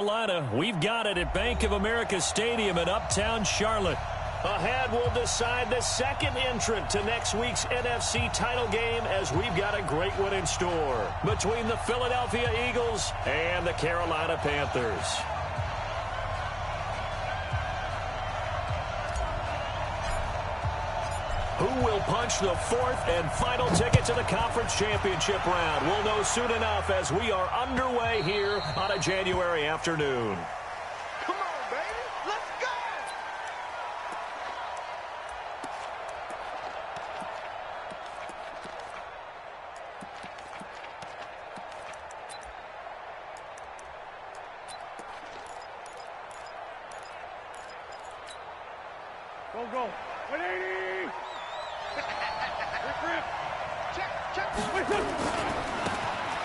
Carolina. We've got it at Bank of America Stadium in Uptown Charlotte. Ahead, we'll decide the second entrant to next week's NFC title game as we've got a great one in store between the Philadelphia Eagles and the Carolina Panthers. Who will punch the fourth and final ticket to the conference championship round? We'll know soon enough as we are underway here on a January afternoon. Come on, baby. Let's go. Go. 180.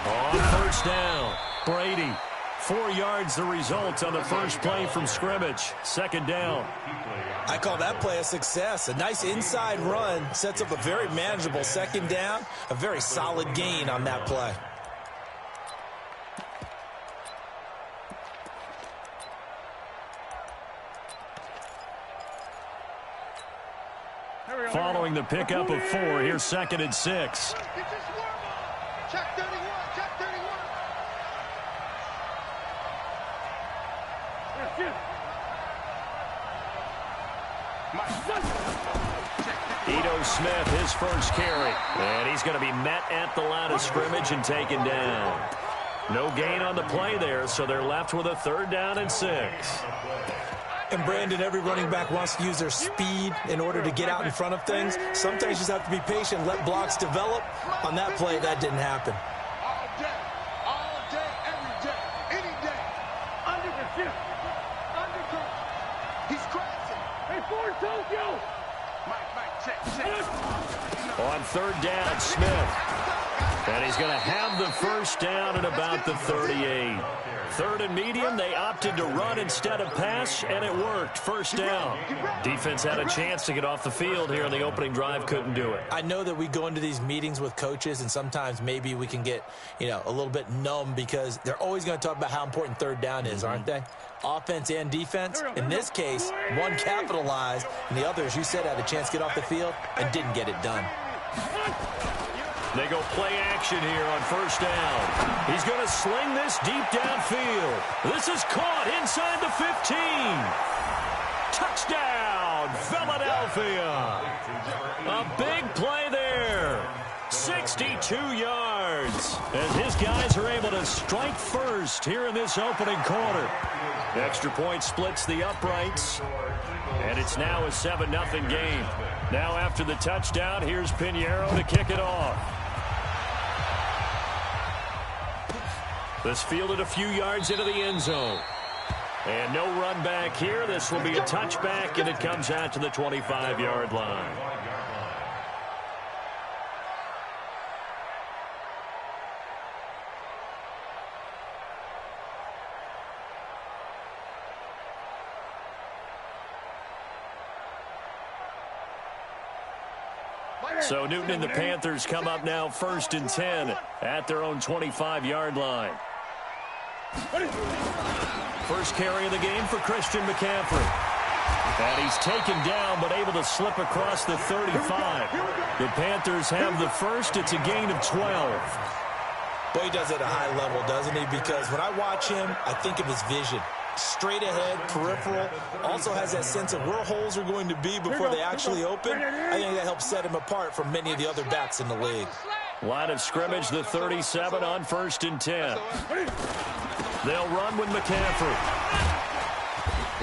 On first down, Brady. 4 yards the result on the first play from scrimmage. Second down. I call that play a success. A nice inside run sets up a very manageable second down. A very solid gain on that play. Following the pickup of 4, here's 2nd and 6. Check 31. Check 31. Ito Smith, his first carry. And he's going to be met at the line of scrimmage and taken down. No gain on the play there, so they're left with a 3rd down and 6. And, Brandon, every running back wants to use their speed in order to get out in front of things. Sometimes you just have to be patient, let blocks develop. On that play, that didn't happen. All day, every day, any day. Under the shift. Undercut. He's crashing. Hey, Ford, Tokyo. Mike, check. On 3rd down, Smith. And he's going to have the first down at about the 38. 3rd and medium, they opted to run instead of pass, and it worked. First down. Defense had a chance to get off the field here in the opening drive, couldn't do it. I know that we go into these meetings with coaches, and sometimes maybe we can get, a little bit numb because they're always going to talk about how important 3rd down is, aren't they? Offense and defense. In this case, one capitalized, and the other, as you said, had a chance to get off the field and didn't get it done. They go play action here on first down. He's going to sling this deep downfield. This is caught inside the 15. Touchdown, Philadelphia. A big play there. 62 yards. As his guys are able to strike first here in this opening quarter. Extra point splits the uprights. And it's now a 7-0 game. Now after the touchdown, here's Pinheiro to kick it off. This fielded a few yards into the end zone. And no run back here. This will be a touchback, and it comes out to the 25-yard line. So Newton and the Panthers come up now 1st and 10 at their own 25-yard line. First carry of the game for Christian McCaffrey. And he's taken down but able to slip across the 35. The Panthers have the first. It's a gain of 12. Boy, he does it at a high level, doesn't he? Because when I watch him, I think of his vision. Straight ahead, peripheral, also has that sense of where holes are going to be before they actually open. I think that helps set him apart from many of the other backs in the league. Line of scrimmage, the 37 on 1st and 10. They'll run with McCaffrey.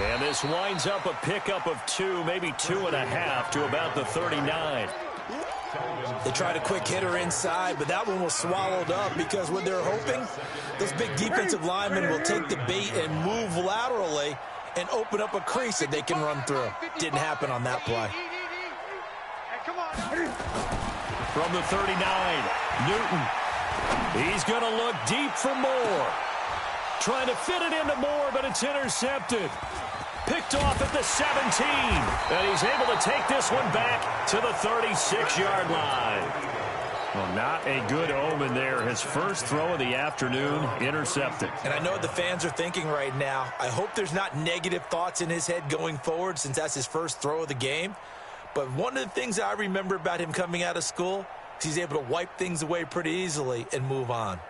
And this winds up a pickup of 2, maybe 2.5 to about the 39. They tried a quick hitter inside, but that one was swallowed up because what they're hoping, those big defensive linemen will take the bait and move laterally and open up a crease that they can run through. Didn't happen on that play. From the 39, Newton. He's going to look deep for Moore. Trying to fit it into Moore, but it's intercepted. Picked off at the 17. And he's able to take this one back to the 36-yard line. Well, not a good omen there. His first throw of the afternoon intercepted. And I know what the fans are thinking right now. I hope there's not negative thoughts in his head going forward since that's his first throw of the game. But one of the things I remember about him coming out of school is he's able to wipe things away pretty easily and move on.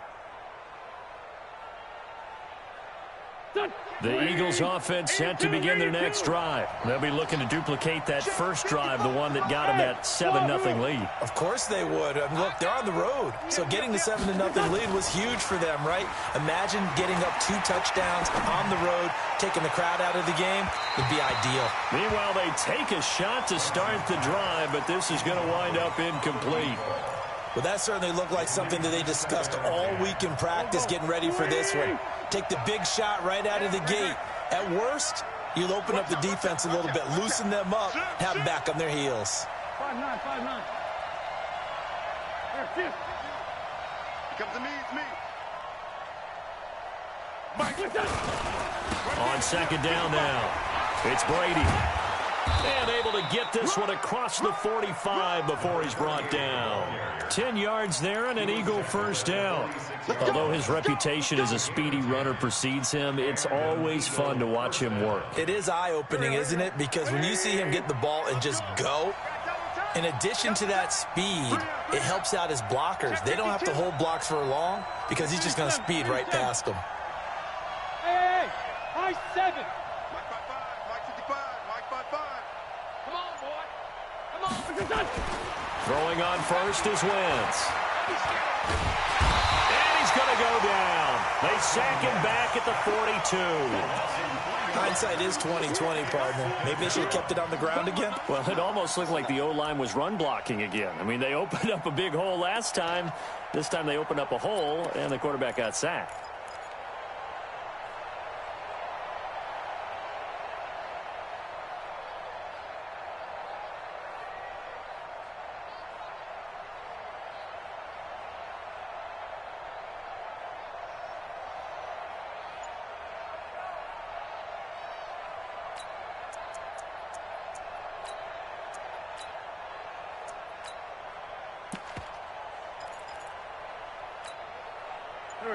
The Eagles offense set to begin their next drive. They'll be looking to duplicate that first drive, the one that got them that 7-0 lead. Of course they would. I mean, look, they're on the road. So getting the 7-0 lead was huge for them, right? Imagine getting up 2 touchdowns on the road, taking the crowd out of the game. It'd be ideal. Meanwhile, they take a shot to start the drive, but this is going to wind up incomplete. Well, that certainly looked like something that they discussed all week in practice, getting ready for this one. Take the big shot right out of the gate. At worst, you'll open up the defense a little bit, loosen them up, have them back on their heels. 5-9, 5-9. Here comes to me, it's me. On second down now, it's Brady. And able to get this one across the 45 before he's brought down. 10 yards there and an Eagle first down. Although his reputation as a speedy runner precedes him, it's always fun to watch him work. It is eye-opening, isn't it? Because when you see him get the ball and just go, in addition to that speed, it helps out his blockers. They don't have to hold blocks for long because he's just going to speed right past them. Hey, high 7. Mike 5-5, Mike 55, Mike 5-5. Come on, boy. Come on. Throwing on first is Wentz. And he's going to go down. They sack him back at the 42. Hindsight is 20/20, partner. Maybe they should have kept it on the ground again. Well, it almost looked like the O-line was run blocking again. I mean, they opened up a big hole last time. This time they opened up a hole, and the quarterback got sacked.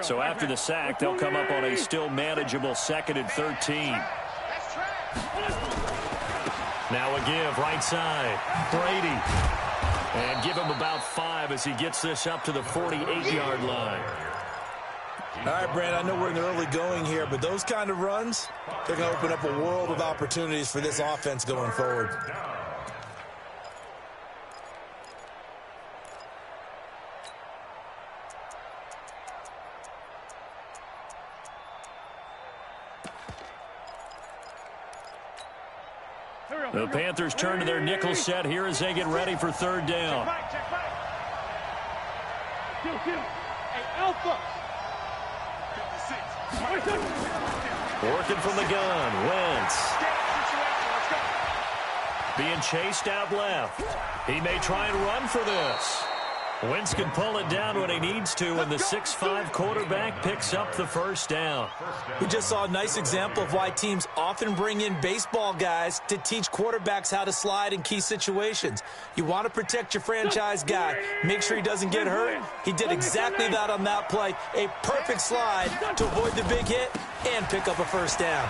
So after the sack, they'll come up on a still manageable 2nd and 13. Now a give, right side. Brady. And give him about 5 as he gets this up to the 48-yard line. All right, Brand, I know we're in the early going here, but those kind of runs, they're going to open up a world of opportunities for this offense going forward. The Panthers turn to their nickel set here as they get ready for 3rd down. Working from the gun, Wentz. Being chased out left. He may try and run for this. Wentz can pull it down when he needs to, and the 6'5" quarterback picks up the first down. We just saw a nice example of why teams often bring in baseball guys to teach quarterbacks how to slide in key situations. You want to protect your franchise guy. Make sure he doesn't get hurt. He did exactly that on that play. A perfect slide to avoid the big hit and pick up a first down.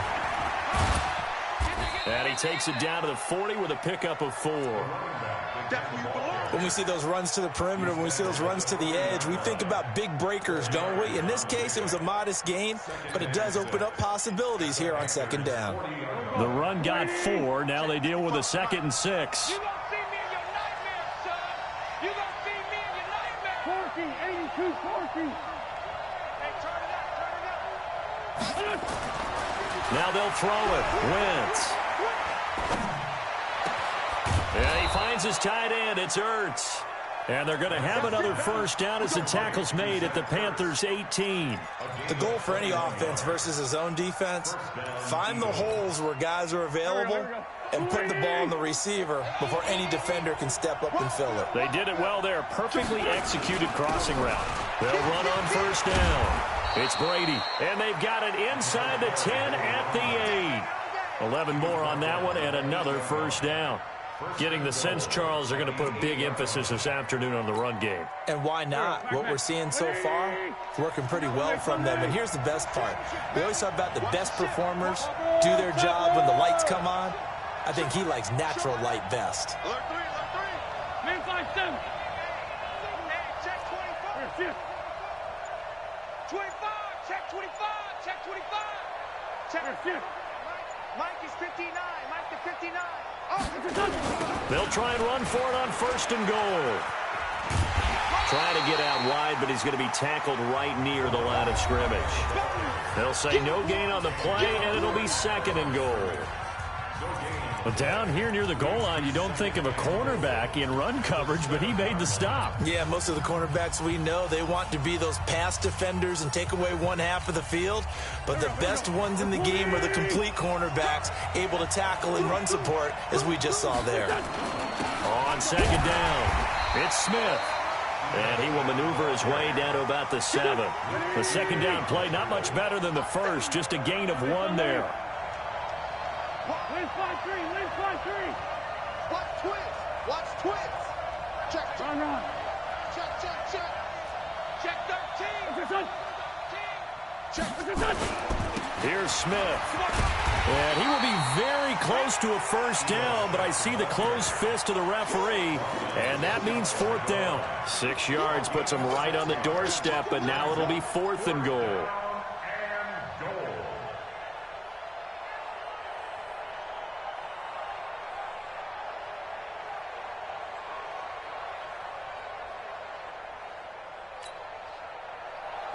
And he takes it down to the 40 with a pickup of 4. When we see those runs to the perimeter, when we see those runs to the edge, we think about big breakers, don't we? In this case, it was a modest gain, but it does open up possibilities here on 2nd down. The run got 4. Now they deal with a 2nd and 6. You gonna see me in your nightmares, son. You gonna see me in your nightmares. 82, 40. Hey, turn it up. Now they'll throw it. Wentz. And he finds his tight end. It's Ertz. And they're going to have another first down as the tackle's made at the Panthers' 18. The goal for any offense versus a zone defense, find the holes where guys are available and put the ball on the receiver before any defender can step up and fill it. They did it well there. Perfectly executed crossing route. They'll run on first down. It's Brady. And they've got it inside the 10 at the 8. 11 more on that one and another first down. Getting the sense, Charles, they're going to put a big emphasis this afternoon on the run game. And why not? What we're seeing so far, it's working pretty well from them. And here's the best part. We always talk about the best performers do their job when the lights come on. I think he likes natural light best. Alert 3, alert 3. Man 5-7. Hey, check 25. 25, check 25, check 25. Check. Mike is 59, Mike to 59. Oh, they'll try and run for it on 1st and goal. Trying to get out wide, but he's going to be tackled right near the line of scrimmage. They'll say no gain on the play, and it'll be 2nd and goal. But down here near the goal line, you don't think of a cornerback in run coverage, but he made the stop. Yeah, most of the cornerbacks we know, they want to be those pass defenders and take away one half of the field. But the best ones in the game are the complete cornerbacks, able to tackle and run support, as we just saw there. On 2nd down, it's Smith. And he will maneuver his way down to about the 7. The 2nd down play, not much better than the first, just a gain of 1 there. Lynch 5-3, Lynch 5-3. Watch twist, watch twist. Check, check. Run. Check, check, check. Check 13. Check. Here's Smith. And he will be very close to a 1st down, but I see the closed fist of the referee, and that means 4th down. 6 yards puts him right on the doorstep, but now it'll be 4th and goal.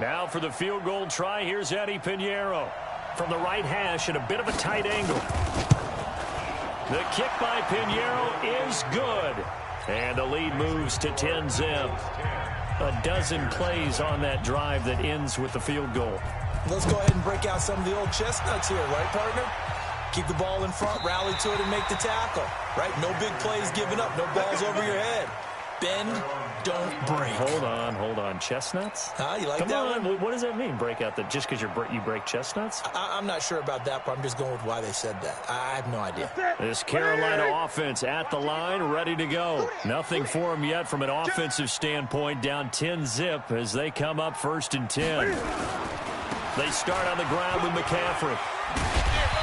Now for the field goal try, here's Eddie Pinheiro. From the right hash at a bit of a tight angle. The kick by Pinheiro is good. And the lead moves to 10-zip. A dozen plays on that drive that ends with the field goal. Let's go ahead and break out some of the old chestnuts here, right, partner? Keep the ball in front, rally to it, and make the tackle, right? No big plays given up, no balls over your head. Bend, don't break. Hold on. Chestnuts? Huh? You like Come that on. one? What does that mean, break out the, just because you break chestnuts? I'm not sure about that, but I'm just going with why they said that. I have no idea. This Carolina offense at the line, ready to go. Nothing for them yet from an offensive standpoint, down 10-zip as they come up 1st and 10. They start on the ground with McCaffrey.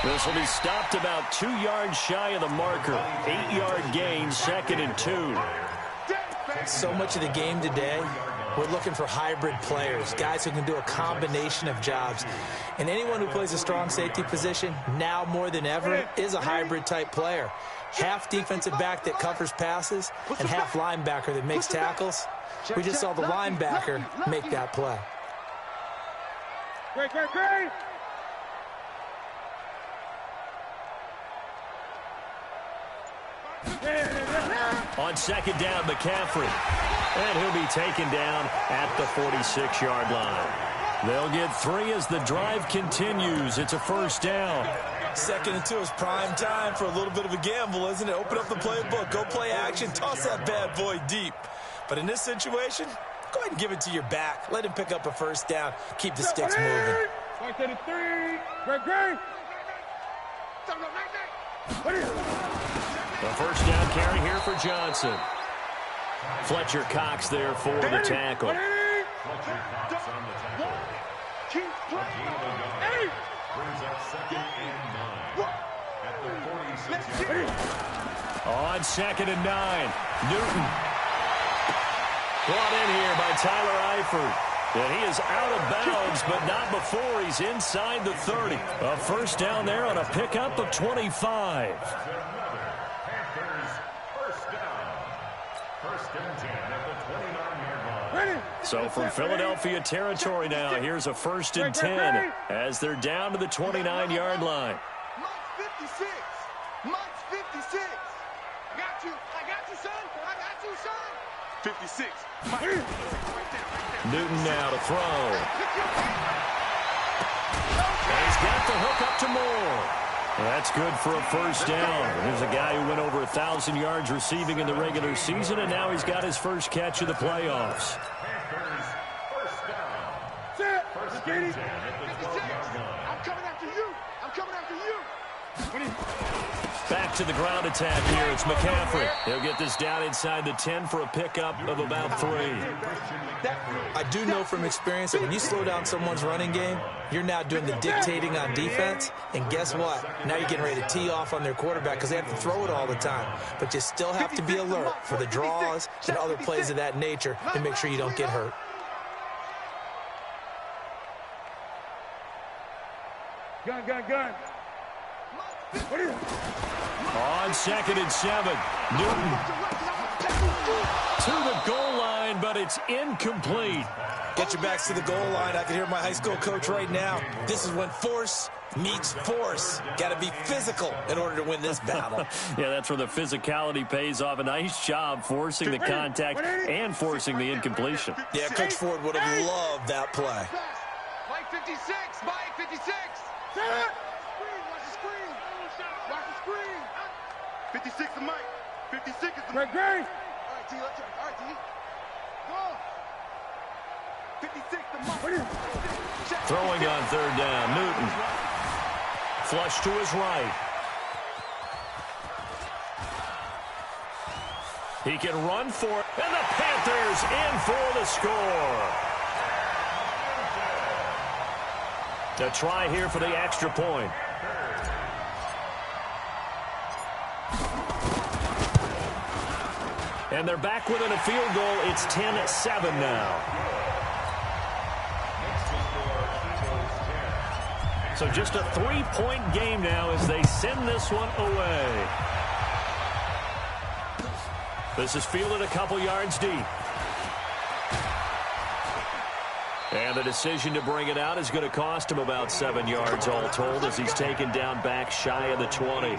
This will be stopped about 2 yards shy of the marker. 8-yard gain, 2nd and 2. So much of the game today, we're looking for hybrid players, guys who can do a combination of jobs. And anyone who plays a strong safety position, now more than ever, is a hybrid type player. Half defensive back that covers passes and half linebacker that makes tackles. We just saw the linebacker make that play. Great. On 2nd down, McCaffrey. And he'll be taken down at the 46-yard line. They'll get 3 as the drive continues. It's a 1st down. 2nd and 2 is prime time for a little bit of a gamble, isn't it? Open up the playbook, go play action, toss that bad boy deep. But in this situation, go ahead and give it to your back. Let him pick up a 1st down. Keep the sticks moving. 3. Great. A 1st down carry here for Johnson. Fletcher Cox there for the tackle. Keep playing. 8. On 2nd and 9, Newton. Brought in here by Tyler Eifert. And he is out of bounds, but not before he's inside the 30. A 1st down there on a pickup of 25. So from Philadelphia territory now, here's a 1st and 10 as they're down to the 29-yard line. Mike's 56. Mike's 56. I got you, son. 56. Mike. Newton now to throw. And he's got the hook up to Moore. That's good for a 1st down. There's a guy who went over 1,000 yards receiving in the regular season, and now he's got his first catch of the playoffs. I'm coming after you. Back to the ground attack here. It's McCaffrey. He'll get this down inside the 10 for a pickup of about 3. I do know from experience that when you slow down someone's running game, you're now doing the dictating on defense. And guess what? Now you're getting ready to tee off on their quarterback because they have to throw it all the time. But you still have to be alert for the draws and other plays of that nature to make sure you don't get hurt. Gun, gun, gun. What is it? On 2nd and 7, Newton to the goal line, but it's incomplete. Get your backs to the goal line. I can hear my high school coach right now. This is when force meets force. Got to be physical in order to win this battle. Yeah, that's where the physicality pays off. A nice job forcing the contact and forcing the incompletion. Yeah, Coach Ford would have loved that play. Mike 56, Mike 56. Set it. Watch the screen. Watch the screen. 56 to Mike. 56 is the Mike. Great. All right, T, let's try. All right, T. Go. 56 to Mike. Throwing on 3rd down, Newton. Flush to his right. He can run for it, and the Panthers in for the score. A try here for the extra point. And they're back within a field goal. It's 10-7 now. So just a 3-point game now as they send this one away. This is fielded a couple yards deep. And the decision to bring it out is going to cost him about 7 yards all told as he's taken down back shy of the 20.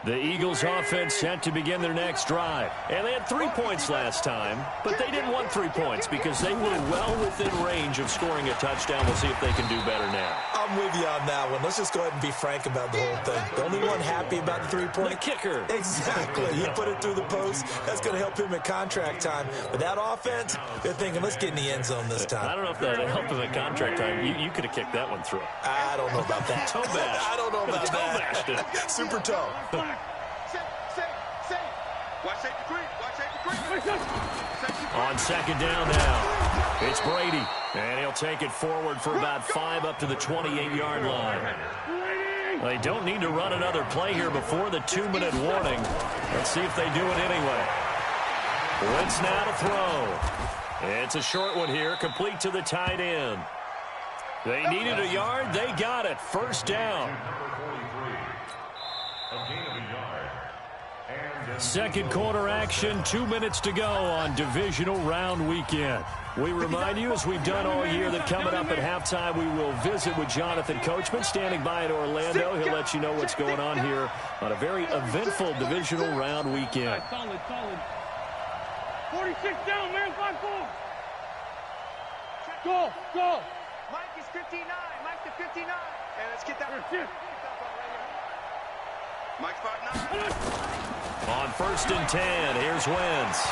The Eagles offense set to begin their next drive. And they had 3 points last time, but they didn't want 3 points because they were well within range of scoring a touchdown. We'll see if they can do better now. I'm with you on that one. Let's just go ahead and be frank about the whole thing. The only one happy about the 3-point. The kicker. Exactly. He put it through the post. That's going to help him at contract time. But that offense, they're thinking, let's get in the end zone this time. I don't know if that helped him at contract time. You could have kicked that one through. I don't know about that. Toe bash. I don't know about that. Toe bashed it. Super toe. Watch safety creep. Watch safety creep. On 2nd down now, it's Brady. And he'll take it forward for about 5 up to the 28-yard line. They don't need to run another play here before the 2-minute warning. Let's see if they do it anyway. Wentz now to throw. It's a short one here, complete to the tight end. They needed a yard. They got it. 1st down. Second quarter action, 2 minutes to go on divisional round weekend. We remind you, as we've done all year, that coming up at halftime, we will visit with Jonathan Coachman, standing by in Orlando. He'll let you know what's going on here on a very eventful divisional round weekend. Solid. 46 down, man. 5-4. Go. Mike is 59. Mike to 59. Hey, let's get that. Mike's 5-9. On 1st and 10, here's Wentz.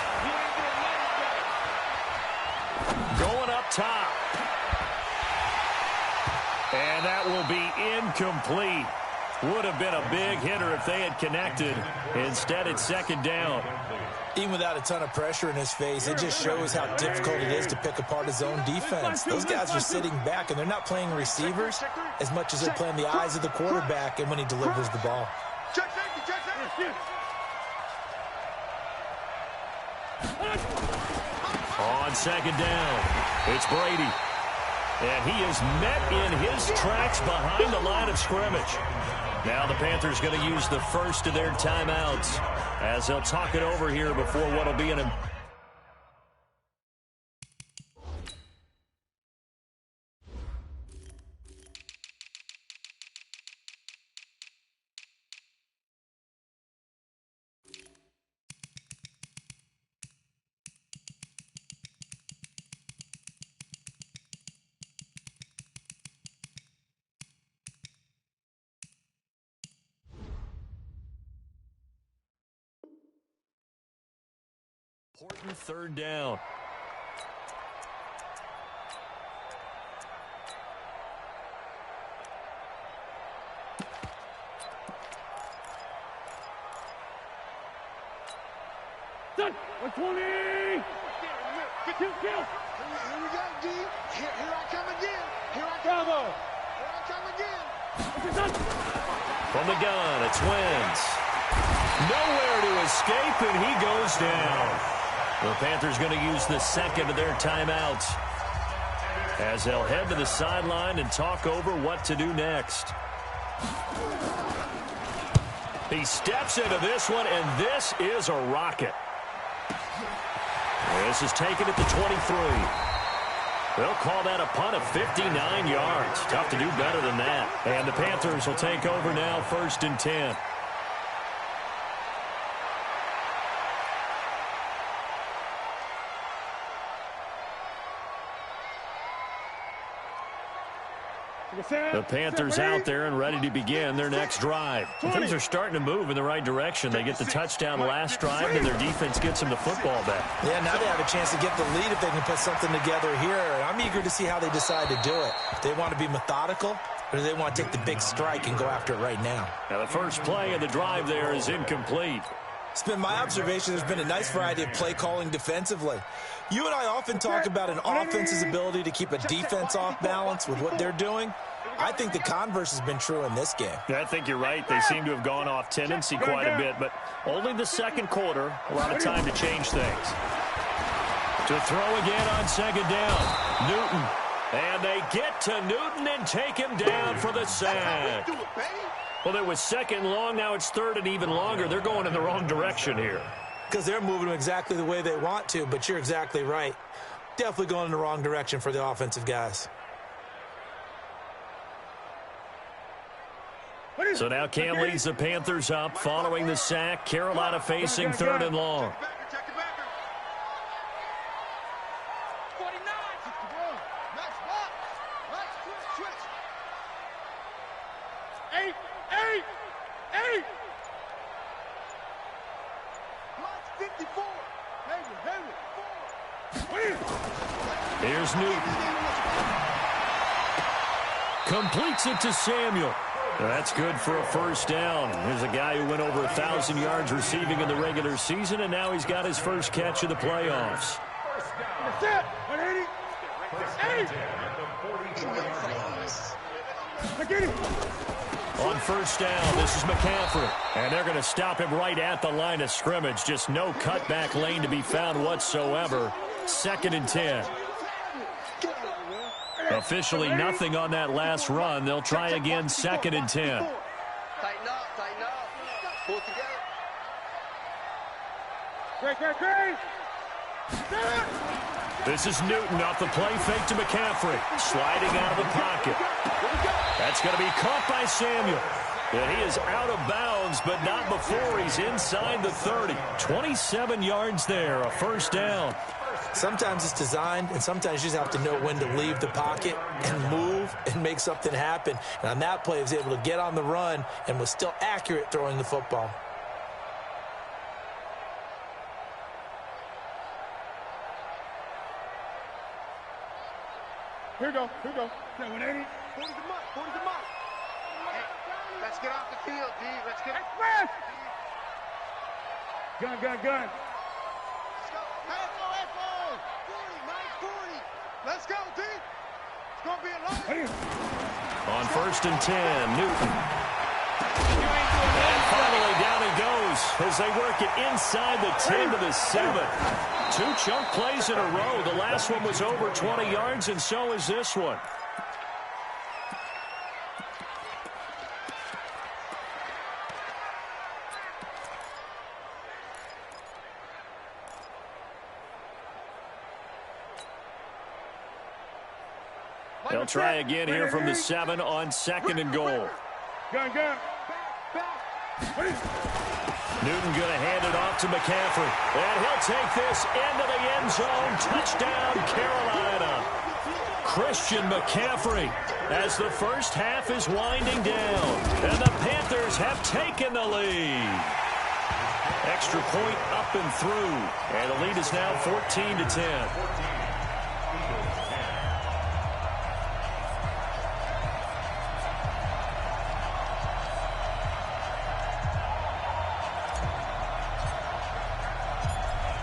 Going up top. And that will be incomplete. Would have been a big hitter if they had connected. Instead, it's 2nd down. Even without a ton of pressure in his face, it just shows how difficult it is to pick apart his own defense. Those guys are sitting back, and they're not playing receivers as much as they're playing the eyes of the quarterback and when he delivers the ball. Check safety. On 2nd down, it's Brady. And he is met in his tracks behind the line of scrimmage. Now the Panthers going to use the first of their timeouts as they'll talk it over here before what will be an Important third down. Done. 120. Here we go, D. Here I come again. Here I come again. From the gun, it's Wentz. Nowhere to escape, and he goes down. The Panthers going to use the second of their timeouts as they'll head to the sideline and talk over what to do next. He steps into this one, and this is a rocket. This is taken at the 23. They'll call that a punt of 59 yards. Tough to do better than that. And the Panthers will take over now, 1st and 10. The Panthers out there and ready to begin their next drive. Things are starting to move in the right direction. They get the touchdown last drive, and their defense gets them the football back. Yeah, now they have a chance to get the lead if they can put something together here. I'm eager to see how they decide to do it. They want to be methodical, or do they want to take the big strike and go after it right now? Now the first play of the drive there is incomplete. It's been my observation there's been a nice variety of play calling defensively. You and I often talk about an offense's ability to keep a defense off balance with what they're doing. I think the converse has been true in this game. Yeah, I think you're right. They seem to have gone off tendency quite a bit, but only the second quarter, a lot of time to change things. To throw again on second down, Newton. And they get to Newton and take him down for the sack. Well, it was second long, now it's third and even longer. They're going in the wrong direction here. Because they're moving exactly the way they want to, but you're exactly right. Definitely going in the wrong direction for the offensive guys. So now Cam leads the Panthers up following the sack. Carolina facing 3rd and long. Here's Newton. Completes it to Samuel. That's good for a first down. Here's a guy who went over 1,000 yards receiving in the regular season, and now he's got his first catch of the playoffs. On first down, this is McCaffrey. And they're going to stop him right at the line of scrimmage. Just no cutback lane to be found whatsoever. 2nd and 10. Officially nothing on that last run. They'll try again, 2nd and 10. Tighten up, tighten up. Pull it together. Great. This is Newton off the play fake to McCaffrey. Sliding out of the pocket. That's going to be caught by Samuel. And he is out of bounds, but not before he's inside the 30. 27 yards there, a first down. Sometimes it's designed, and sometimes you just have to know when to leave the pocket and move and make something happen. And on that play, he was able to get on the run and was still accurate throwing the football. Here we go. 180. 40 the mark. Hey, let's get off the field, D. Let's get it. Gun. Let's go. Half-go. 40. Let's go, D. It's going to be a long. On 1st and 10, Newton. And finally down he goes as they work it inside the 10 to the 7. 2 chunk plays in a row. The last one was over 20 yards, and so is this one. They'll try again here from the 7 on 2nd and goal. Gun. Back. Newton going to hand it off to McCaffrey. And he'll take this into the end zone. Touchdown, Carolina. Christian McCaffrey as the first half is winding down. And the Panthers have taken the lead. Extra point up up and through. And the lead is now 14-10.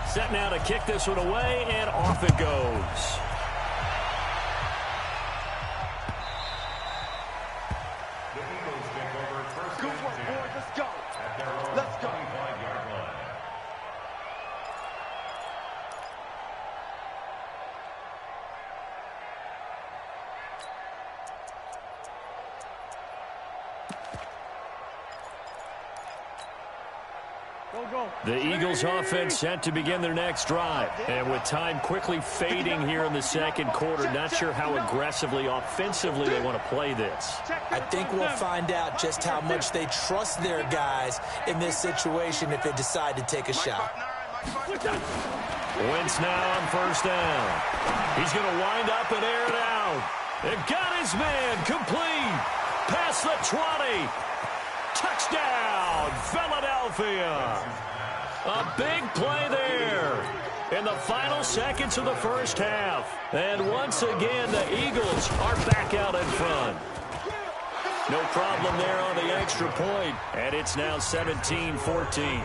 Set now to kick this one away, and off it goes. Good work, boys. Let's go. Let's go. The Eagles offense set to begin their next drive. And with time quickly fading here in the second quarter, not sure how aggressively, offensively they want to play this. I think we'll find out just how much they trust their guys in this situation if they decide to take a shot. Wentz now on first down. He's going to wind up and air it out. It got his man complete. Past the 20. Touchdown, Philadelphia. A big play there in the final seconds of the first half. And once again, the Eagles are back out in front. No problem there on the extra point. And it's now 17-14.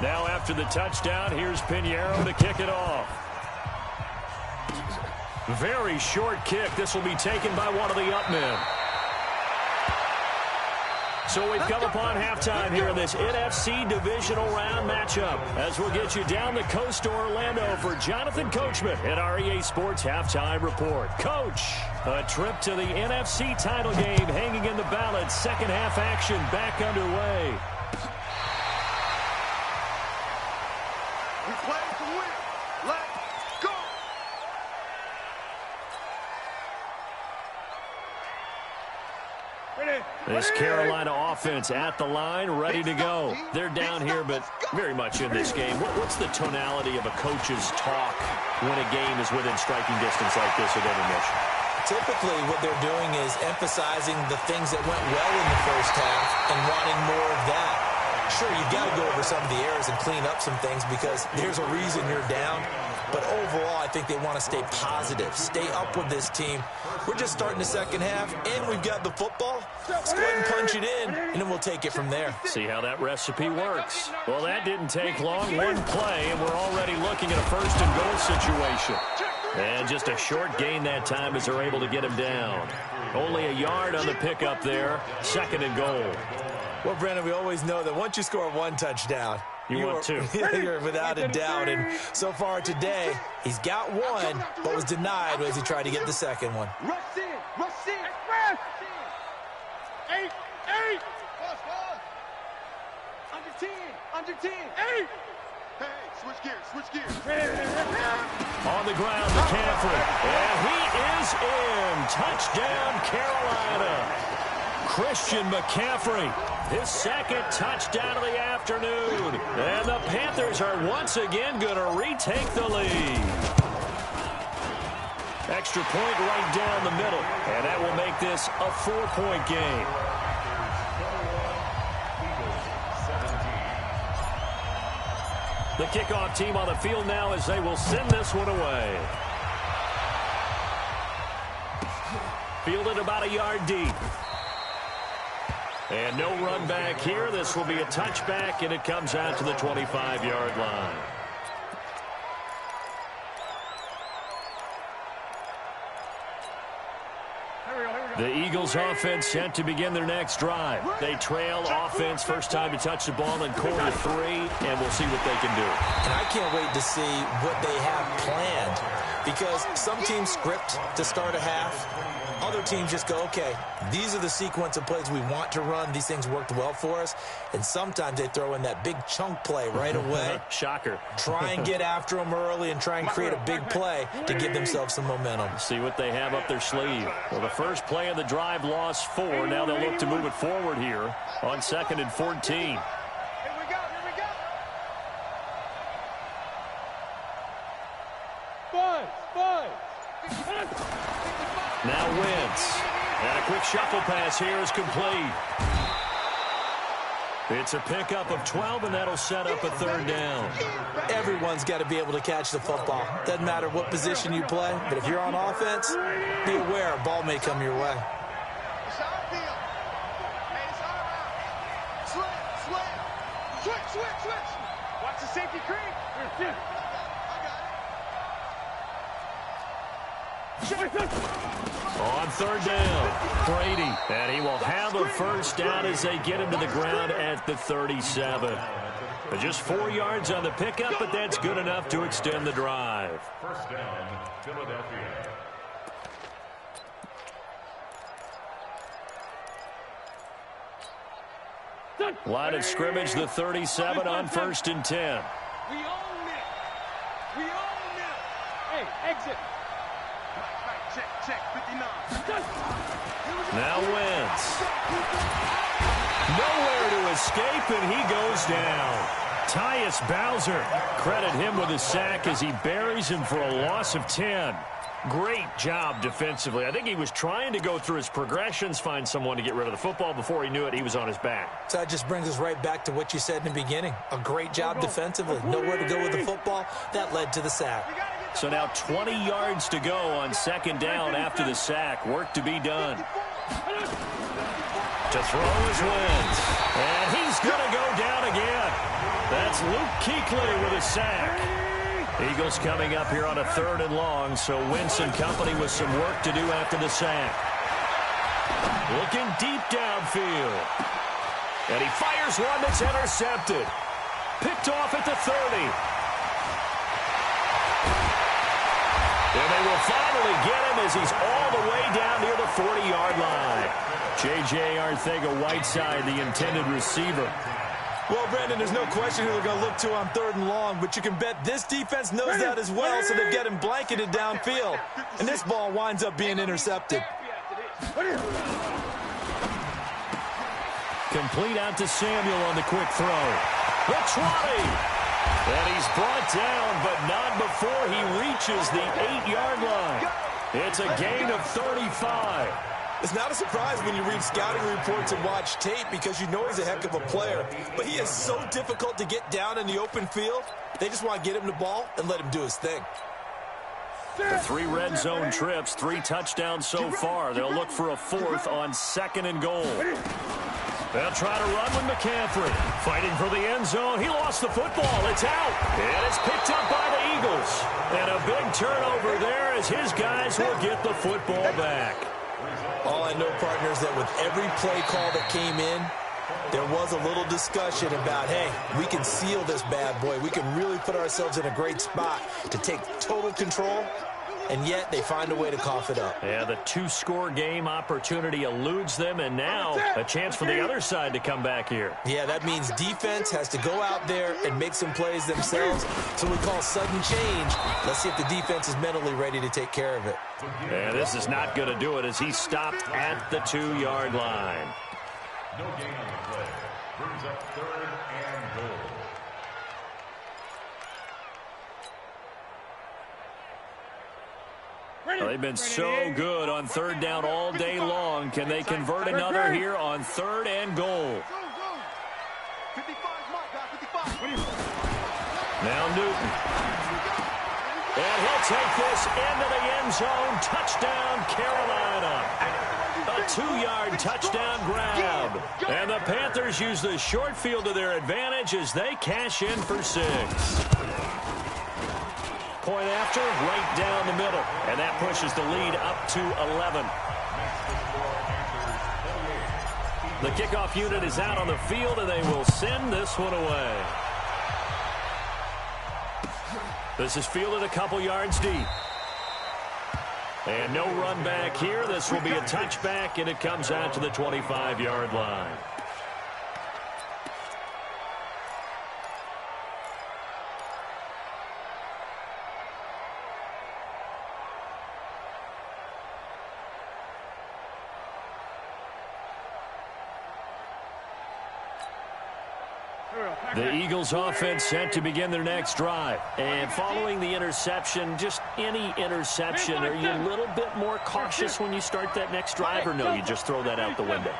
Now after the touchdown, here's Pinheiro to kick it off. Very short kick. This will be taken by one of the up men. So we've come upon halftime here in this NFC divisional round matchup. As we'll get you down the coast to Orlando for Jonathan Coachman at our EA Sports Halftime Report. Coach, a trip to the NFC title game hanging in the balance. Second half action back underway. We play to win. Let's go. This Carolina offense at the line, ready to go. They're down here, but very much in this game. What's the tonality of a coach's talk when a game is within striking distance like this at intermission? Typically, what they're doing is emphasizing the things that went well in the first half and wanting more of that. Sure, you've got to go over some of the errors and clean up some things because there's a reason you're down. But overall, I think they want to stay positive, stay up with this team. We're just starting the second half, and we've got the football. Let's go ahead and punch it in, and then we'll take it from there. See how that recipe works. Well, that didn't take long. One play, and we're already looking at a first-and-goal situation. And just a short gain that time as they're able to get him down. Only a yard on the pickup there. Second and goal. Well, Brandon, we always know that once you score one touchdown, you want two. You're without a doubt. And so far today, he's got one, but was denied as he tried to get the second one. Rush in. Rush in. Express. 8. Under 10. Under 10. 8. Hey, switch gears. Switch gears. On the ground, McCaffrey. And he is in. Touchdown, Carolina. Christian McCaffrey, his second touchdown of the afternoon. And the Panthers are once again going to retake the lead. Extra point right down the middle. And that will make this a 4-point game. The kickoff team on the field now as they will send this one away. Fielded about a yard deep. And no run back here. This will be a touchback, and it comes out to the 25-yard line. The Eagles offense set to begin their next drive. They trail offense, first time to touch the ball in quarter 3, and we'll see what they can do. And I can't wait to see what they have planned because some teams script to start a half. Other teams just go, okay, these are the sequence of plays we want to run. These things worked well for us. And sometimes they throw in that big chunk play right away. Shocker. Try and get after them early and try and create a big play to give themselves some momentum. See what they have up their sleeve. Well, the first play of the drive lost 4. Now they'll look to move it forward here on 2nd and 14. Here we go. Here we go. Five. Now Wentz. And a quick shuffle pass here is complete. It's a pickup of 12, and that'll set up a third down. Everyone's got to be able to catch the football. Doesn't matter what position you play, but if you're on offense, be aware a ball may come your way. Switch. Watch the safety creep. On third down, Brady, and he will have a first down as they get him to the ground at the 37. But just 4 yards on the pickup, but that's good enough to extend the drive. First down, Philadelphia. Line of scrimmage, the 37 on 1st and 10. We own it. Hey, exit. Right, check. 59. Now Wentz. Nowhere to escape, and he goes down. Tyus Bowser, credit him with a sack as he buries him for a loss of 10. Great job defensively. I think he was trying to go through his progressions, find someone to get rid of the football. Before he knew it, he was on his back. So that just brings us right back to what you said in the beginning. A great job defensively. Nowhere to go with the football. That led to the sack. So now 20 yards to go on 2nd down after the sack. Work to be done. To throw is Wentz. And he's going to go down again. That's Luke Kuechly with a sack. Eagles coming up here on a 3rd and long, so Wentz and company with some work to do after the sack. Looking deep downfield. And he fires one that's intercepted. Picked off at the 30. And they will finally get him as he's all the way down near the 40-yard line. J.J. Arcega-Whiteside, the intended receiver. Well, Brandon, there's no question who they're going to look to on 3rd and long, but you can bet this defense knows that as well, so they get him blanketed downfield. And this ball winds up being intercepted. Complete out to Samuel on the quick throw. The 20. And he's brought down, but not before he reaches the 8-yard line. It's a gain of 35. It's not a surprise when you read scouting reports and watch tape because you know he's a heck of a player. But he is so difficult to get down in the open field. They just want to get him the ball and let him do his thing. The 3 red zone trips, 3 touchdowns so far. They'll look for a 4th on 2nd and goal. They'll try to run with McCaffrey. Fighting for the end zone. He lost the football. It's out. And it's picked up by the Eagles. And a big turnover there as his guys will get the football back. All I know, partners, that with every play call that came in, there was a little discussion about, hey, we can seal this bad boy. We can really put ourselves in a great spot to take total control, and yet they find a way to cough it up. Yeah, the 2-score game opportunity eludes them, and now a chance for the other side to come back here. Yeah, that means defense has to go out there and make some plays themselves. So we call sudden change. Let's see if the defense is mentally ready to take care of it. Yeah, this is not going to do it as he stopped at the 2-yard line. No gain on the play. Brings up 3rd and goal. They've been so good on 3rd down all day long. Can they convert another here on 3rd and goal? 55, Mike, 55. Now Newton. And he'll take this into the end zone. Touchdown, Carolina. A 2-yard touchdown grab. And the Panthers use the short field to their advantage as they cash in for 6. Point after, right down the middle. And that pushes the lead up to 11. The kickoff unit is out on the field, and they will send this one away. This is fielded a couple yards deep. And no run back here. This will be a touchback, and it comes out to the 25-yard line. The Eagles offense set to begin their next drive. And following the interception, just any interception, are you a little bit more cautious when you start that next drive, or no, you just throw that out the window?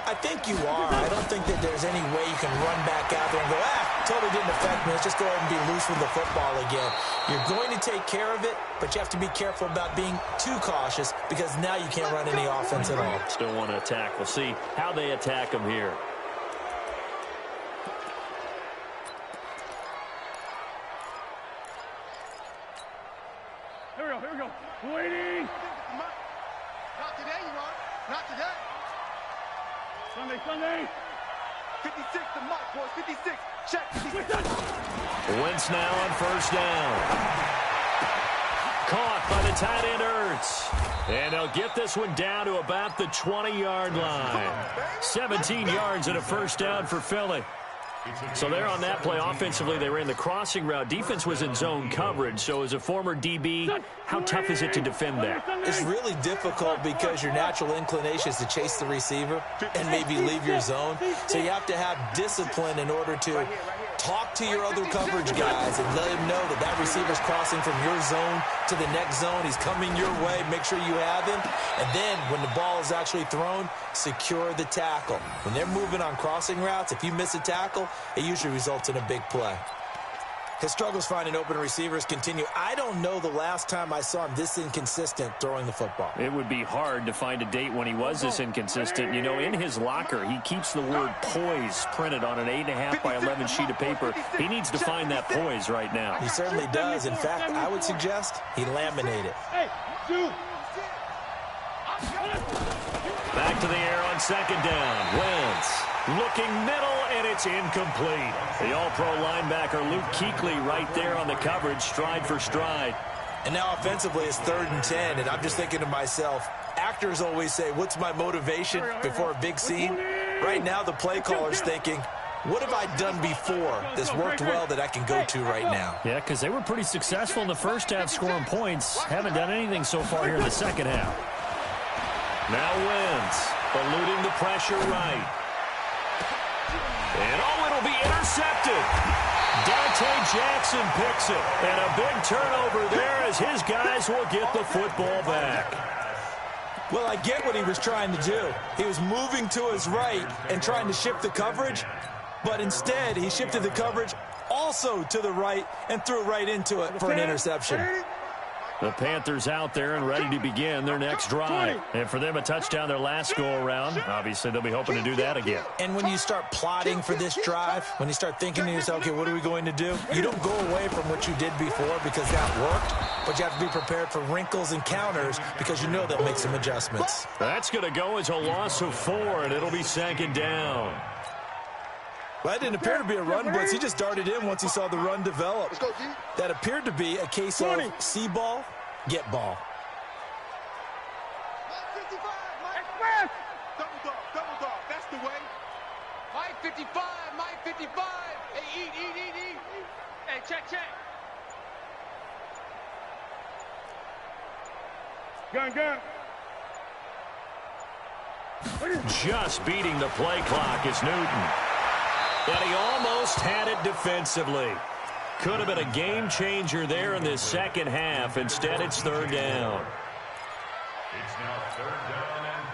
I think you are. I don't think that there's any way you can run back out there and go, totally didn't affect me. Let's just go ahead and be loose with the football again. You're going to take care of it, but you have to be careful about being too cautious because now you can't run any offense at all. Still want to attack. We'll see how they attack them here. Here we go. Waiting. Not today, you are. Not today. Sunday. 56 to Mike, boys. 56. Check. 56. Wentz now on first down. Caught by the tight end Ertz. And they'll get this one down to about the 20-yard line. 17 yards and a first down for Philly. So there on that play, offensively, they ran the crossing route. Defense was in zone coverage. So as a former DB, how tough is it to defend that? It's really difficult because your natural inclination is to chase the receiver and maybe leave your zone. So you have to have discipline in order to talk to your other coverage guys and let him know that that receiver's crossing from your zone to the next zone. He's coming your way. Make sure you have him. And then when the ball is actually thrown, secure the tackle. When they're moving on crossing routes, if you miss a tackle, it usually results in a big play. His struggles finding open receivers continue. I don't know the last time I saw him this inconsistent throwing the football. It would be hard to find a date when he was this inconsistent. You know, in his locker, he keeps the word poise printed on an 8.5 by 11 sheet of paper. He needs to find that poise right now. He certainly does. In fact, I would suggest he laminate it. Back to the air on second down. Wentz looking middle, and it's incomplete. The all-pro linebacker Luke Kuechly right there on the coverage, stride for stride. And now offensively it's 3rd and 10, and I'm just thinking to myself, actors always say, what's my motivation before a big scene? Right now the play caller's thinking, what have I done before that's worked well that I can go to right now? Yeah, because they were pretty successful in the first half scoring points. Haven't done anything so far here in the second half. Now Wentz eluding the pressure right. And it'll be intercepted. Dante Jackson picks it. And a big turnover there as his guys will get the football back. Well, I get what he was trying to do. He was moving to his right and trying to shift the coverage, but instead he shifted the coverage also to the right and threw right into it for an interception. The Panthers out there and ready to begin their next drive. And for them, a touchdown their last go-around. Obviously, they'll be hoping to do that again. And when you start plotting for this drive, when you start thinking to yourself, okay, what are we going to do? You don't go away from what you did before because that worked, but you have to be prepared for wrinkles and counters because you know they'll make some adjustments. That's going to go as a loss of 4, and it'll be second down. Well, that didn't appear to be a run blitz. He just darted in once he saw the run develop. That appeared to be a case of see ball, get ball. Double dog. That's the way. Mike 55. Hey, eat. Hey, check. Gun. Just beating the play clock is Newton. And he almost had it defensively. Could have been a game changer there in this second half. Instead, it's 3rd down. It's now 3rd down and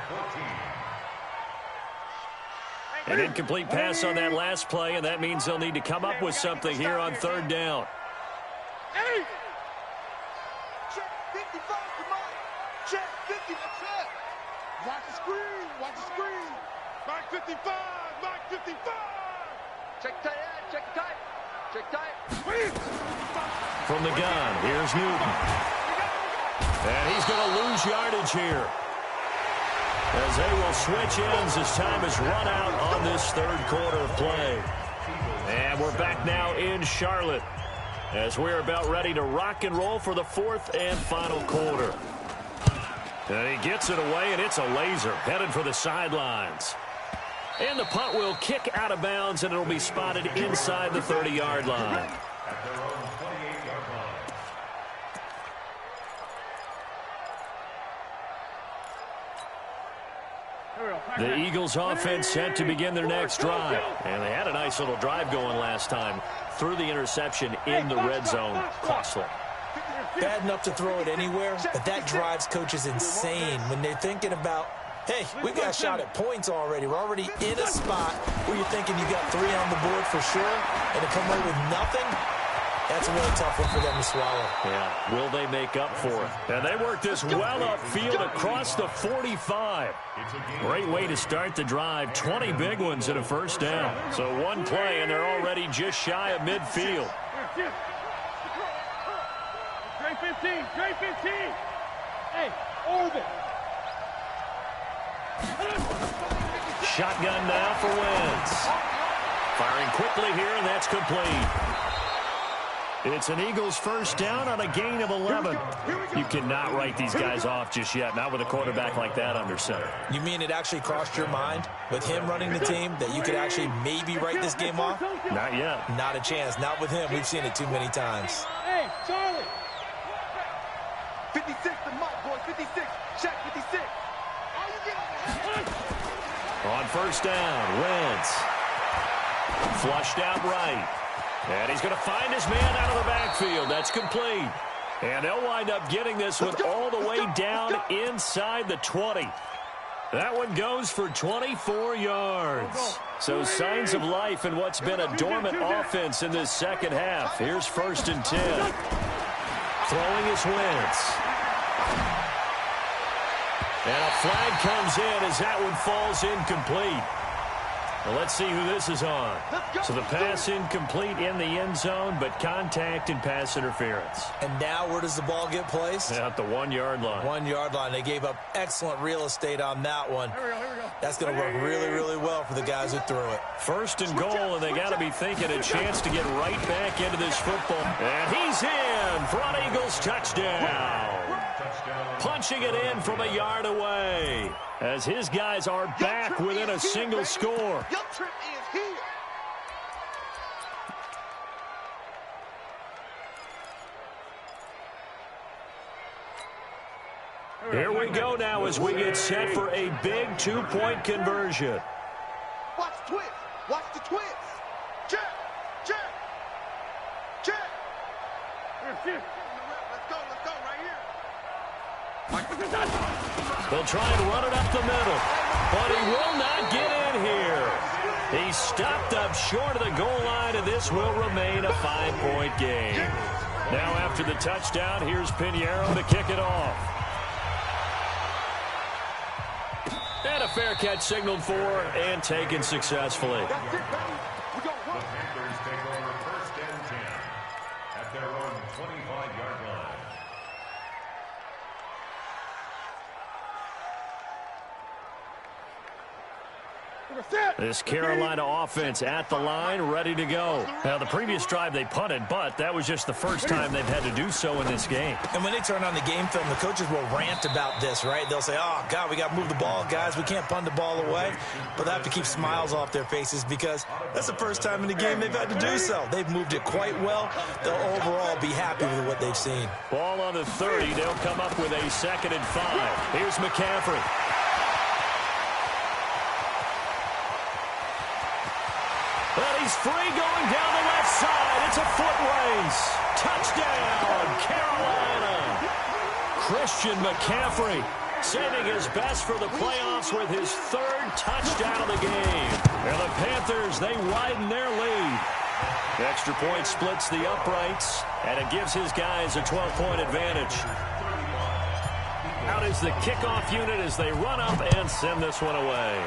14. An incomplete pass on that last play, and that means they'll need to come up with something here on 3rd down. Hey! Check 55, come on. Check 50, that's it. Watch the screen. Mike 55. Check tight. From the gun, here's Newton. And he's going to lose yardage here, as they will switch ends as time is run out on this 3rd quarter of play. And we're back now in Charlotte as we're about ready to rock and roll for the 4th and final quarter. And he gets it away, and it's a laser headed for the sidelines. And the punt will kick out of bounds, and it'll be spotted inside the 30-yard line. At their own 28-yard line. The Eagles offense set to begin their next drive. And they had a nice little drive going last time. Threw the interception in the red zone. Costly. Bad enough to throw it anywhere, but that drives coaches insane when they're thinking about, hey, we got a shot at points already. We're already in a spot where you're thinking you got 3 on the board for sure, and to come away with nothing, that's a really tough one for them to swallow. Yeah, will they make up for it? And they work this well upfield across the 45. Great way to start the drive. 20 big ones and a first down. So one play, and they're already just shy of midfield. Great 15, great 15. Hey, Orbit. Shotgun now for Wentz. Firing quickly here, and that's complete. It's an Eagles first down on a gain of 11. You cannot write these guys off just yet, not with a quarterback like that under center. You mean it actually crossed your mind with him running the team that you could actually maybe write this game off? Not yet. Not a chance. Not with him. We've seen it too many times. Hey, Charlie. 56, the mic, boy. 56. Check 56. On first down, Wentz. Flushed out right. And he's going to find his man out of the backfield. That's complete. And they'll wind up getting this one all the way down inside the 20. That one goes for 24 yards. So signs of life in what's been a dormant offense in this second half. Here's 1st and 10. Throwing is Wentz. And a flag comes in as that one falls incomplete. Well, let's see who this is on. So the pass incomplete in the end zone, but contact and pass interference. And now where does the ball get placed? At the 1-yard line. 1-yard line. They gave up excellent real estate on that one. That's going to work really, really well for the guys who threw it. 1st and goal, and they got to be thinking a chance to get right back into this football. And he's in for an Eagles touchdown. Punching it in from a yard away as his guys are back within a single score. Your trip is here. Here we go now as we get set for a big 2-point conversion. Watch the twist. Watch the twist. Check. Check. Check. Let's go. Let's go right here. They'll try and run it up the middle, but he will not get in here. He's stopped up short of the goal line, and this will remain a 5-point game. Now after the touchdown, here's Pinheiro to kick it off. And a fair catch signaled for and taken successfully. The Panthers take over 1st and 10 at their own 25-yard line. This Carolina offense at the line, ready to go. Now, the previous drive they punted, but that was just the first time they've had to do so in this game. And when they turn on the game film, the coaches will rant about this, right? They'll say, oh, God, we got to move the ball, guys. We can't punt the ball away. But they have to keep smiles off their faces because that's the first time in the game they've had to do so. They've moved it quite well. They'll overall be happy with what they've seen. Ball on the 30. They'll come up with a 2nd and 5. Here's McCaffrey. And he's free going down the left side. It's a foot race. Touchdown, Carolina. Christian McCaffrey saving his best for the playoffs with his 3rd touchdown of the game. And the Panthers, they widen their lead. The extra point splits the uprights, and it gives his guys a 12-point advantage. Out is the kickoff unit as they run up and send this one away.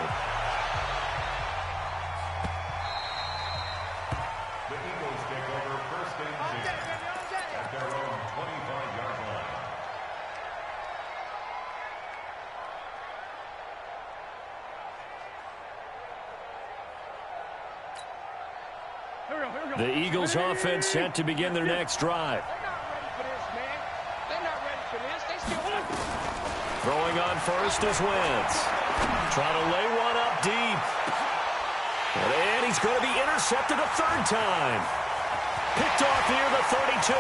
The Eagles offense set to begin their next drive. Throwing on first is Wentz. Trying to lay one up deep. And he's going to be intercepted a 3rd time. Picked off near the 32.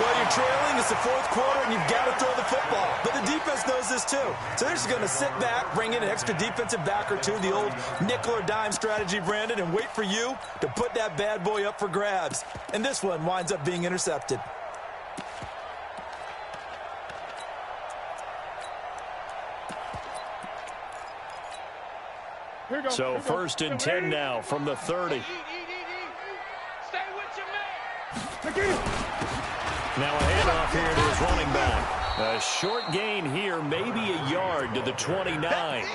Well, you're trailing. It's the fourth quarter, and you've got to throw the football. But the defense knows this, too. So they're just going to sit back, bring in an extra defensive back or two, the old nickel or dime strategy, Brandon, and wait for you to put that bad boy up for grabs. And this one winds up being intercepted. So 1st and 10 now from the 30. Stay with your man. Now a handoff here to his running back. A short gain here, maybe a yard to the 29.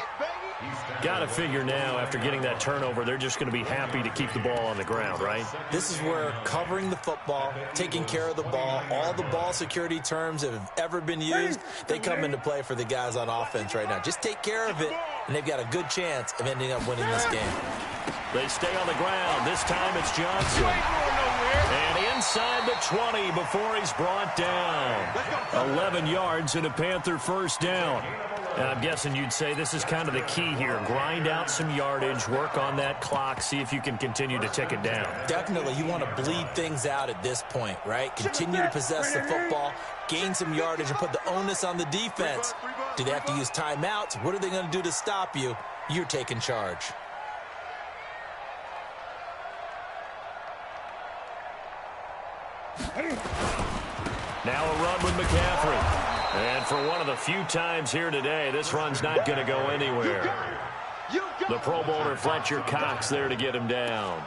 Got to figure now, after getting that turnover, they're just going to be happy to keep the ball on the ground, right? This is where covering the football, taking care of the ball, all the ball security terms that have ever been used, they come into play for the guys on offense right now. Just take care of it, and they've got a good chance of ending up winning this game. They stay on the ground. This time it's Johnson. And inside the 20 before he's brought down. 11 yards and a Panther first down. And I'm guessing you'd say this is kind of the key here. Grind out some yardage, work on that clock, see if you can continue to tick it down. Definitely. You want to bleed things out at this point, right? Continue to possess the football, gain some yardage, and put the onus on the defense. Do they have to use timeouts? What are they going to do to stop you? You're taking charge. Now a run with McCaffrey. And for one of the few times here today, this run's not going to go anywhere. The Pro Bowler Fletcher Cox there to get him down.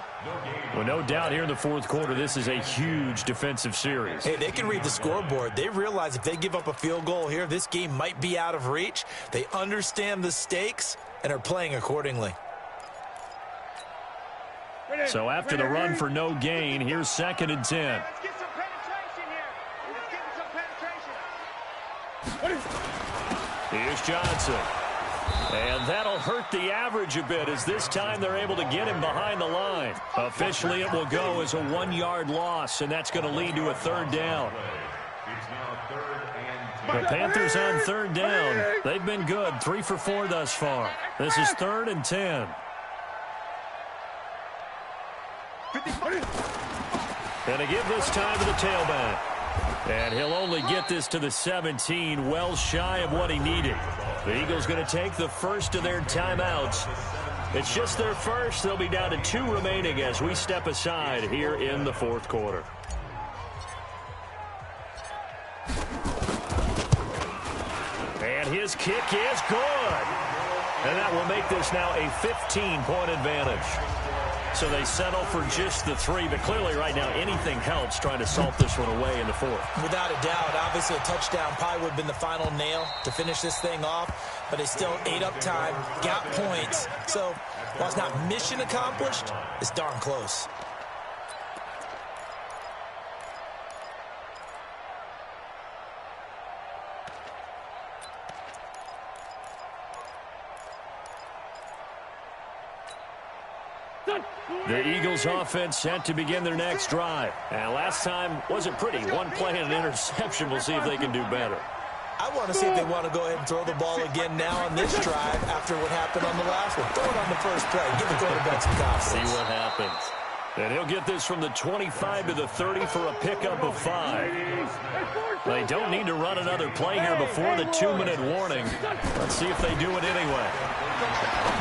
Well, no doubt here in the fourth quarter, this is a huge defensive series. Hey, they can read the scoreboard. They realize if they give up a field goal here, this game might be out of reach. They understand the stakes and are playing accordingly. So after the run for no gain, here's 2nd and 10. Let's get some penetration here. Let's get some penetration. Here's Johnson. And that'll hurt the average a bit, as this time they're able to get him behind the line. Officially, it will go as a 1-yard loss, and that's going to lead to a 3rd down. The Panthers on 3rd down. They've been good, 3 for 4 thus far. This is 3rd and 10. Gonna give this time to the tailback. And he'll only get this to the 17, well shy of what he needed. The Eagles going to take the first of their timeouts. It's just their first. They'll be down to 2 remaining as we step aside here in the fourth quarter. And his kick is good. And that will make this now a 15-point advantage. So they settle for just the 3, but clearly right now anything helps trying to salt this one away in the fourth. Without a doubt, obviously a touchdown probably would have been the final nail to finish this thing off, but they still ate up time, got points. So while it's not mission accomplished, it's darn close. The Eagles offense set to begin their next drive. And last time wasn't pretty. 1 play and an interception. We'll see if they can do better. I want to see if they want to go ahead and throw the ball again now on this drive after what happened on the last one. Throw it on the first play. Give the quarterback some confidence. See what happens. And he'll get this from the 25 to the 30 for a pickup of 5. They don't need to run another play here before the 2-minute warning. Let's see if they do it anyway.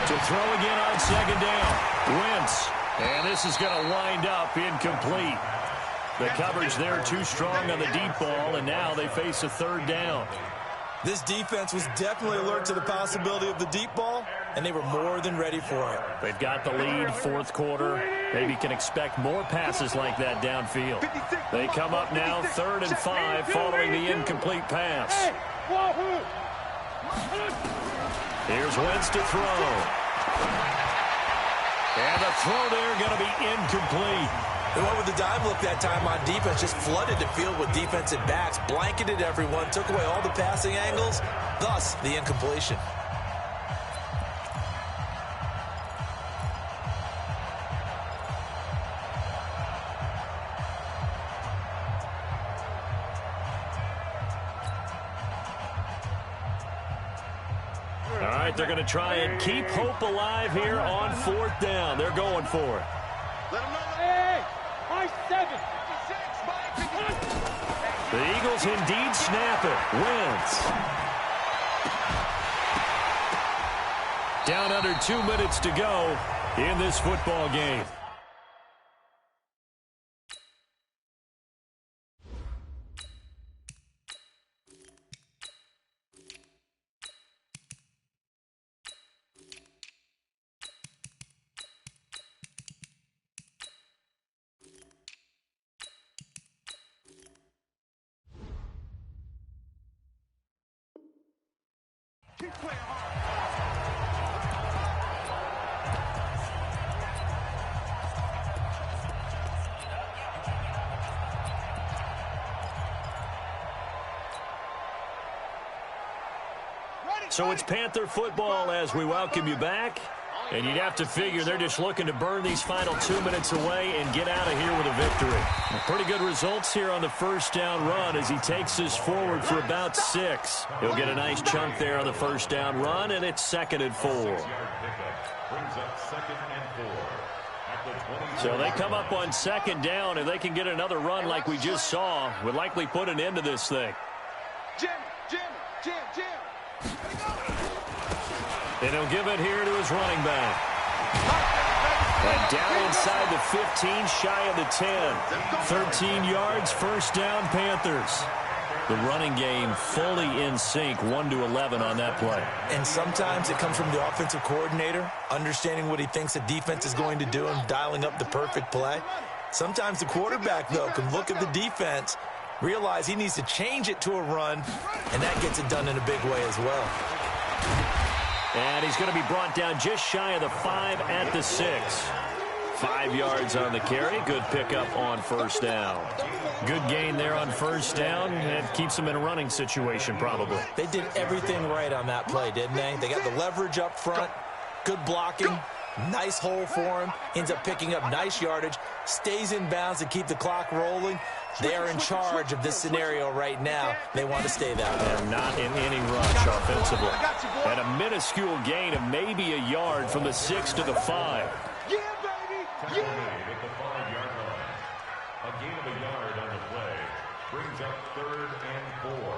To throw again on 2nd down. Wentz. And this is going to wind up incomplete. The coverage there too strong on the deep ball, and now they face a 3rd down. This defense was definitely alert to the possibility of the deep ball, and they were more than ready for it. They've got the lead, fourth quarter. Maybe can expect more passes like that downfield. They come up now 3rd and 5 following the incomplete pass. Here's Wentz to throw. And the throw there going to be incomplete. They went with the dime look that time on defense, just flooded the field with defensive backs, blanketed everyone, took away all the passing angles, thus the incompletion. All right, they're going to try and keep hope alive here on 4th down. They're going for it. Let him know. Hey, my 7. 56, Mike. The Eagles indeed snap it. Wentz. Down under 2 minutes to go in this football game. Keep playing hard. So it's Panther football as we welcome you back. And you'd have to figure they're just looking to burn these final 2 minutes away and get out of here with a victory. Pretty good results here on the first down run as he takes us forward for about 6. He'll get a nice chunk there on the first down run, and it's 2nd and 4. So they come up on 2nd down, and they can get another run like we just saw. Would likely put an end to this thing. Jim. And he'll give it here to his running back. And down inside the 15, shy of the 10. 13 yards, first down, Panthers. The running game fully in sync, 1-11 on that play. And sometimes it comes from the offensive coordinator, understanding what he thinks the defense is going to do and dialing up the perfect play. Sometimes the quarterback, though, can look at the defense, realize he needs to change it to a run, and that gets it done in a big way as well. And he's going to be brought down just shy of the 5 at the 6. 5 yards on the carry. Good pickup on first down. Good gain there on first down. It keeps them in a running situation probably. They did everything right on that play, didn't they? They got the leverage up front, good blocking, nice hole for him, ends up picking up nice yardage, stays in bounds to keep the clock rolling. They are in charge of this scenario right now. They want to stay that way. And not in any rush offensively. And a minuscule gain of maybe a yard from the 6 to the 5. Yeah, baby. Yeah. At the 5-yard line. A gain of a yard on the play brings up 3rd and 4.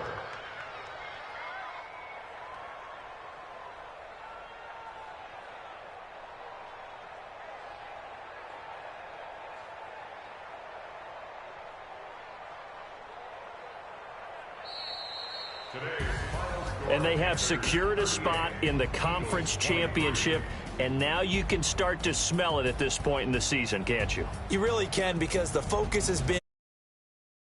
And they have secured a spot in the conference championship, and now you can start to smell it at this point in the season, can't you? You really can, because the focus has been